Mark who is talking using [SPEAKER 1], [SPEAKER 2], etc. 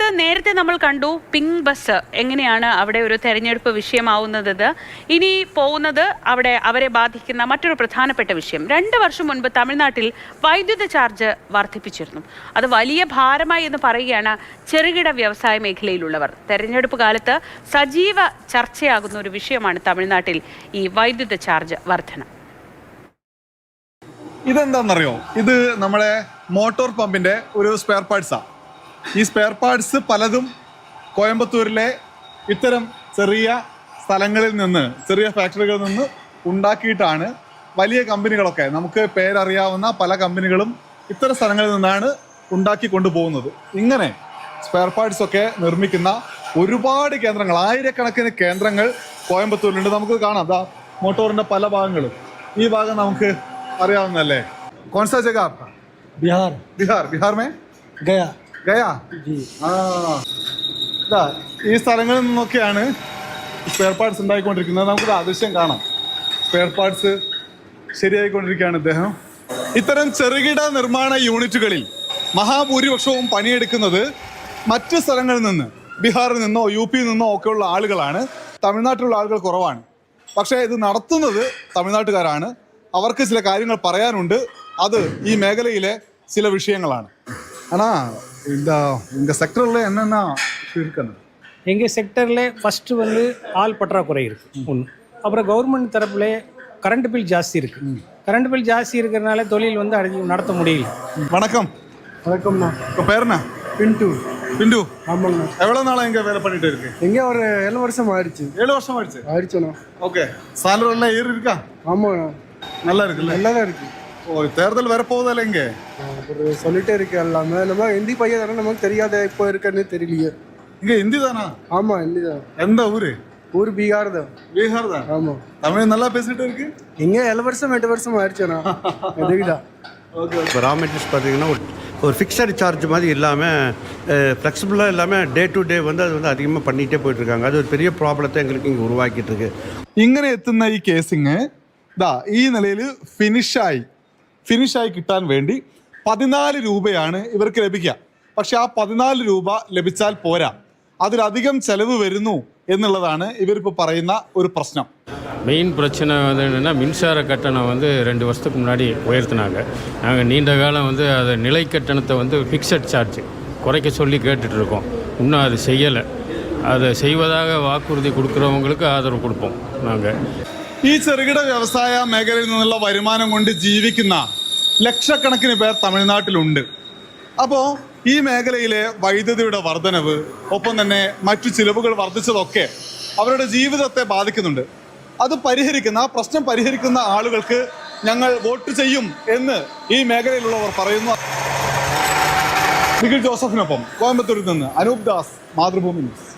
[SPEAKER 1] കോയമ്പത്തൂരത്ത് നേരത്തെ നമ്മൾ കണ്ടു പിങ്ക് ബസ് എങ്ങനെയാണ് അവിടെ ഒരു തെരഞ്ഞെടുപ്പ് വിഷയമാവുന്നത്. ഇനി പോകുന്നത് അവിടെ അവരെ ബാധിക്കുന്ന മറ്റൊരു പ്രധാനപ്പെട്ട വിഷയം. 2 വർഷം മുൻപ് തമിഴ്നാട്ടിൽ വൈദ്യുത ചാർജ് വർദ്ധിപ്പിച്ചിരുന്നു. അത് വലിയ ഭാരമായി എന്ന് പറയുകയാണ് ചെറുകിട വ്യവസായ മേഖലയിലുള്ളവർ. തെരഞ്ഞെടുപ്പ് കാലത്ത് സജീവ ചർച്ചയാകുന്ന ഒരു വിഷയമാണ് തമിഴ്നാട്ടിൽ ഈ വൈദ്യുത ചാർജ് വർധന.
[SPEAKER 2] ഇതെന്താണെന്നറിയോ? ഇത് നമ്മുടെ മോട്ടോർ പമ്പിൻ്റെ ഒരു സ്പെയർ പാർട്സാണ്. ഈ സ്പെയർ പാർട്സ് പലതും കോയമ്പത്തൂരിലെ ഇത്തരം ചെറിയ സ്ഥലങ്ങളിൽ നിന്ന്, ചെറിയ ഫാക്ടറികളിൽ നിന്ന് ഉണ്ടാക്കിയിട്ടാണ് വലിയ കമ്പനികളൊക്കെ, നമുക്ക് പേരറിയാവുന്ന പല കമ്പനികളും ഇത്തരം സ്ഥലങ്ങളിൽ നിന്നാണ് ഉണ്ടാക്കി കൊണ്ടുപോകുന്നത്. ഇങ്ങനെ സ്പെയർ പാർട്സൊക്കെ നിർമ്മിക്കുന്ന ഒരുപാട് കേന്ദ്രങ്ങൾ, ആയിരക്കണക്കിന് കേന്ദ്രങ്ങൾ കോയമ്പത്തൂരിലുണ്ട്. നമുക്ക് കാണാം, ദാ മോട്ടോറിൻ്റെ പല ഭാഗങ്ങളും. ഈ ഭാഗം നമുക്ക് അറിയാവുന്നല്ലേ. कौन सा जगह आपका?
[SPEAKER 3] बिहार।
[SPEAKER 2] बिहार में गया ഈ സ്ഥലങ്ങളിൽ നിന്നൊക്കെയാണ് സ്പെയർ പാർട്സ് ഉണ്ടായിക്കൊണ്ടിരിക്കുന്നത്. നമുക്ക് ദൃശ്യം കാണാം. സ്പെയർ പാർട്സ് ശരിയായിക്കൊണ്ടിരിക്കുകയാണ് ഇദ്ദേഹം. ഇത്തരം ചെറുകിട നിർമ്മാണ യൂണിറ്റുകളിൽ മഹാഭൂരിപക്ഷവും പണിയെടുക്കുന്നത് മറ്റു സ്ഥലങ്ങളിൽ നിന്ന്, ബീഹാറിൽ നിന്നോ UP-യിൽ നിന്നോ ഒക്കെയുള്ള ആളുകളാണ്. തമിഴ്നാട്ടിലുള്ള ആളുകൾ കുറവാണ്. പക്ഷേ ഇത് നടത്തുന്നത് തമിഴ്നാട്ടുകാരാണ്. അവർക്ക് ചില കാര്യങ്ങൾ പറയാനുണ്ട്. அது ഈ മേഖലയിലെ சில விஷயங்களாണ്. ஆனால் இந்த செக்டரில் என்னென்ன இருக்குன்னு,
[SPEAKER 3] எங்கள் செக்டரில் ஃபஸ்ட்டு வந்து ஆள் பற்றாக்குறை இருக்குது ஒன்று. அப்புறம் கவர்மெண்ட் தரப்புல கரண்ட் பில் ஜாஸ்தி இருக்குது. கரண்ட் பில் ஜாஸ்தி இருக்கிறதுனால தொழில் வந்து நடத்த முடியல.
[SPEAKER 2] வணக்கம்.
[SPEAKER 3] வணக்கம்ண்ணா.
[SPEAKER 2] உங்கள் பேருண்ணா? பிண்டு.
[SPEAKER 3] ஆமாங்கண்ணா.
[SPEAKER 2] எவ்வளோ நாளாக இங்கே வேலை பண்ணிட்டு இருக்கு?
[SPEAKER 3] இங்கே ஒரு 7 வருஷம் ஆயிடுச்சு.
[SPEAKER 2] 7 வருஷம்
[SPEAKER 3] ஆயிடுச்சுண்ணா.
[SPEAKER 2] ஓகே. சாலரி எல்லாம் ஏறி இருக்கா?
[SPEAKER 3] ஆமாண்ணா.
[SPEAKER 2] நல்லா இருக்குல்ல?
[SPEAKER 3] நல்லா தான் இருக்குது.
[SPEAKER 2] தேர்தல் வரப்போகுதல்ல இங்கே?
[SPEAKER 3] ஒரு சொல்லிட்டே இருக்கு எல்லாமே. நம்ம ஹிந்தி பையன் தானே, நமக்கு தெரியாத இப்போ இருக்குன்னு தெரியலையே.
[SPEAKER 2] இங்கே ஹிந்தி தானா? ஆமாம்,
[SPEAKER 3] ஹிந்தி தான்.
[SPEAKER 2] எந்த ஊர்?
[SPEAKER 3] ஊர் பீகார் தான்.
[SPEAKER 2] பீகார் தான்? ஆமாம். தமிழ் நல்லா பேசிட்டு இருக்கு?
[SPEAKER 3] இங்கே 7 வருஷம் 8 வருஷம் ஆயிடுச்சுண்ணா. எதுக்குடா?
[SPEAKER 2] ஓகே.
[SPEAKER 4] இப்போ ரா மெட்டீரியல்ஸ் பார்த்தீங்கன்னா ஒரு ஃபிக்ஸட் சார்ஜ் மாதிரி இல்லாமல் ஃப்ளெக்சிபிளாக இல்லாமல் டே டு டே வந்து அது வந்து அதிகமாக பண்ணிகிட்டே போயிட்டுருக்காங்க. அது ஒரு பெரிய ப்ராப்ளத்தை எங்களுக்கு இங்கே உருவாக்கிட்டு இருக்கு.
[SPEAKER 2] ഇങ്ങനെ എത്തുന്ന ഈ കേസിങ് ഈ നിലയിൽ ഫിനിഷായി കിട്ടാൻ വേണ്ടി 14 രൂപയാണ് ഇവർക്ക് ലഭിക്കുക. പക്ഷെ ആ 14 രൂപ ലഭിച്ചാൽ പോരാ, അതിലധികം ചെലവ് വരുന്നു എന്നുള്ളതാണ് ഇവരിപ്പോൾ പറയുന്ന ഒരു പ്രശ്നം.
[SPEAKER 5] மெயின் பிரச்சனை வந்து என்னென்னா, மின்சார கட்டணம் வந்து 2 வருஷத்துக்கு முன்னாடி உயர்த்தினாங்க. நாங்கள் நீண்ட காலம் வந்து அதை நிலை கட்டணத்தை வந்து ஃபிக்ஸட் சார்ஜ் குறைக்க சொல்லி கேட்டுட்ருக்கோம். இன்னும் அது செய்யலை. அதை செய்வதாக வாக்குறுதி கொடுக்குறவங்களுக்கு ஆதரவு கொடுப்போம் நாங்கள்.
[SPEAKER 2] ഈ ചെറുകിട വ്യവസായ മേഖലയിൽ നിന്നുള്ള വരുമാനം കൊണ്ട് ജീവിക്കുന്ന ലക്ഷക്കണക്കിന് പേർ തമിഴ്നാട്ടിലുണ്ട്. അപ്പോൾ ഈ മേഖലയിലെ വൈദ്യുതിയുടെ വർധനവ്, ഒപ്പം തന്നെ മറ്റു ചിലവുകൾ വർദ്ധിച്ചതൊക്കെ അവരുടെ ജീവിതത്തെ ബാധിക്കുന്നുണ്ട്. അത് പരിഹരിക്കുന്ന, ആ പ്രശ്നം പരിഹരിക്കുന്ന ആളുകൾക്ക് ഞങ്ങൾ വോട്ട് ചെയ്യും എന്ന് ഈ മേഖലയിലുള്ളവർ പറയുന്നു. നിഖിൽ ജോസഫിനൊപ്പം കോയമ്പത്തൂരിൽ നിന്ന് അനൂപ് ദാസ്, മാതൃഭൂമി ന്യൂസ്.